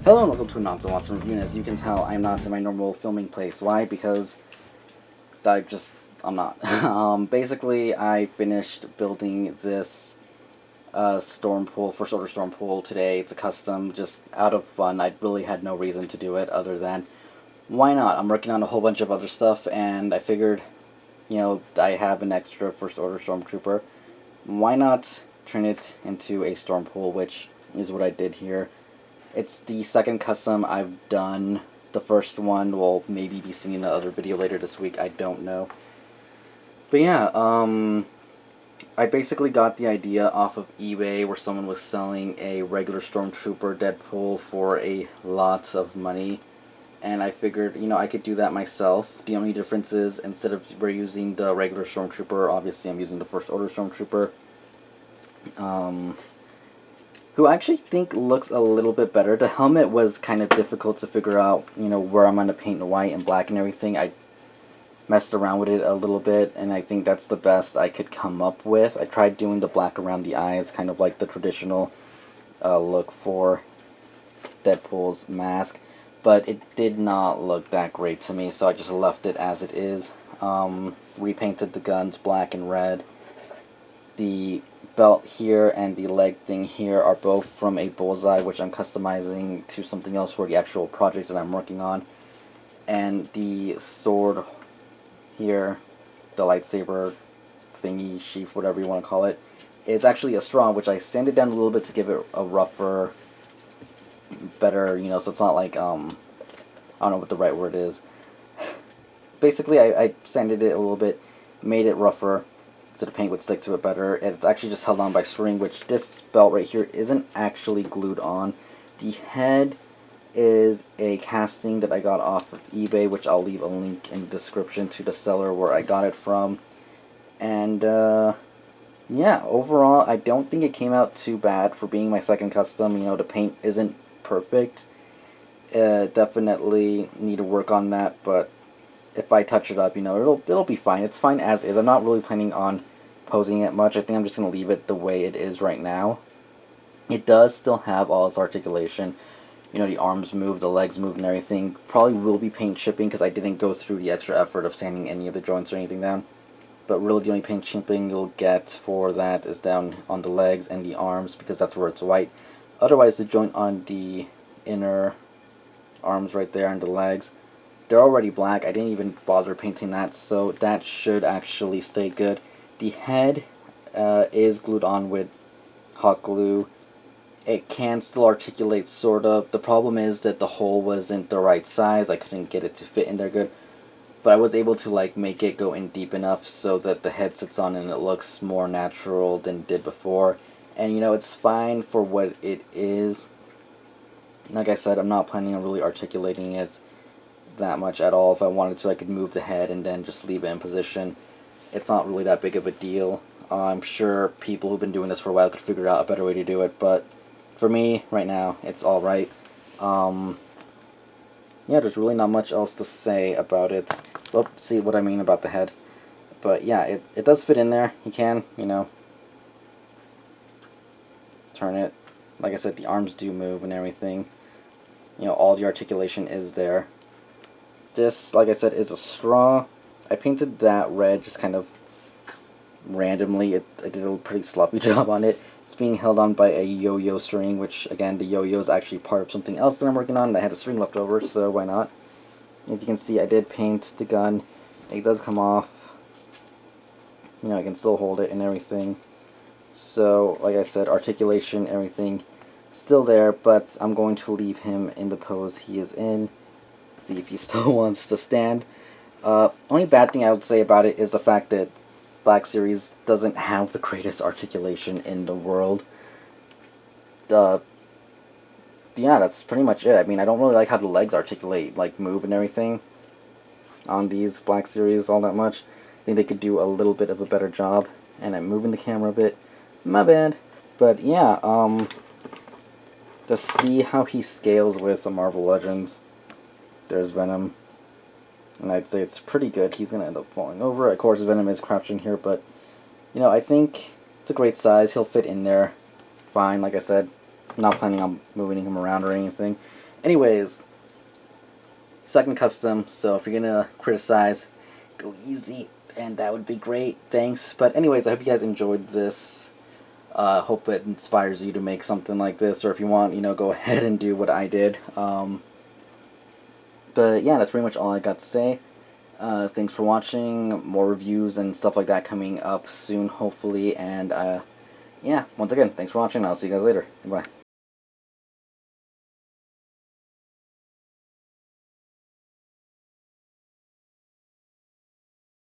Hello and welcome to a Not So Awesome Review, and as you can tell, I'm not in my normal filming place. Why? Because I'm not. Basically, I finished building this Stormpool, first order Stormpool today. It's a custom, just out of fun. I really had no reason to do it other than, why not? I'm working on a whole bunch of other stuff, and I figured, I have an extra first order Stormtrooper. Why not turn it into a Stormpool, which is what I did here. It's the second custom I've done. The first one will maybe be seen in another video later this week. I don't know. But yeah, I basically got the idea off of eBay where someone was selling a regular Stormtrooper Deadpool for a lot of money. And I figured, I could do that myself. The only difference is, instead of we're using the regular Stormtrooper, obviously I'm using the First Order Stormtrooper. Who I actually think looks a little bit better. The helmet was kind of difficult to figure out, where I'm going to paint white and black and everything. I messed around with it a little bit, and I think that's the best I could come up with. I tried doing the black around the eyes, kind of like the traditional look for Deadpool's mask, but it did not look that great to me, so I just left it as it is. Repainted the guns black and red. The belt here and the leg thing here are both from a bullseye, which I'm customizing to something else for the actual project that I'm working on. And the sword here, the lightsaber thingy, sheath, whatever you want to call it, is actually a straw, which I sanded down a little bit to give it a rougher, better, so it's not like, I don't know what the right word is. Basically, I sanded it a little bit, made it rougher, so the paint would stick to it better. And it's actually just held on by string, which this belt right here isn't actually glued on. The head is a casting that I got off of eBay, which I'll leave a link in the description to the seller where I got it from. And yeah, overall I don't think it came out too bad for being my second custom. The paint isn't perfect. Definitely need to work on that, but if I touch it up, it'll be fine. It's fine as is. I'm not really planning on posing it much. I think I'm just going to leave it the way it is right now. It does still have all its articulation. The arms move, the legs move, and everything. Probably will be paint chipping because I didn't go through the extra effort of sanding any of the joints or anything down. But really the only paint chipping you'll get for that is down on the legs and the arms, because that's where it's white. Otherwise, the joint on the inner arms right there and the legs, they're already black. I didn't even bother painting that, so that should actually stay good. The head is glued on with hot glue. It can still articulate, sort of. The problem is that the hole wasn't the right size. I couldn't get it to fit in there good. But I was able to make it go in deep enough so that the head sits on and it looks more natural than it did before. And it's fine for what it is. Like I said, I'm not planning on really articulating it that much at all. If I wanted to, I could move the head and then just leave it in position. It's not really that big of a deal. I'm sure people who've been doing this for a while could figure out a better way to do it, but for me, right now, it's alright. Yeah, there's really not much else to say about it. Well, see what I mean about the head. But yeah, it does fit in there. You can, turn it. Like I said, the arms do move and everything. All the articulation is there. This, like I said, is a straw. I painted that red just kind of randomly. I did a pretty sloppy job on it. It's being held on by a yo-yo string, which, again, the yo-yo is actually part of something else that I'm working on, and I had a string left over, so why not? As you can see, I did paint the gun. It does come off. I can still hold it and everything. So, like I said, articulation, everything, still there, but I'm going to leave him in the pose he is in. See if he still wants to stand. Only bad thing I would say about it is the fact that Black Series doesn't have the greatest articulation in the world. Yeah, that's pretty much it. I mean, I don't really like how the legs articulate, move and everything on these Black Series all that much. I think they could do a little bit of a better job. And I'm moving the camera a bit. My bad. But yeah, to see how he scales with the Marvel Legends. There's Venom, and I'd say it's pretty good. He's going to end up falling over. Of course, Venom is crouching here, but, I think it's a great size. He'll fit in there fine. Like I said, I'm not planning on moving him around or anything. Anyways, second custom, so if you're gonna criticize, go easy, and that would be great. Thanks. But anyways, I hope you guys enjoyed this. Hope it inspires you to make something like this, or if you want, go ahead and do what I did. But yeah, that's pretty much all I got to say. Thanks for watching. More reviews and stuff like that coming up soon, hopefully. And yeah, once again, thanks for watching. I'll see you guys later. Goodbye.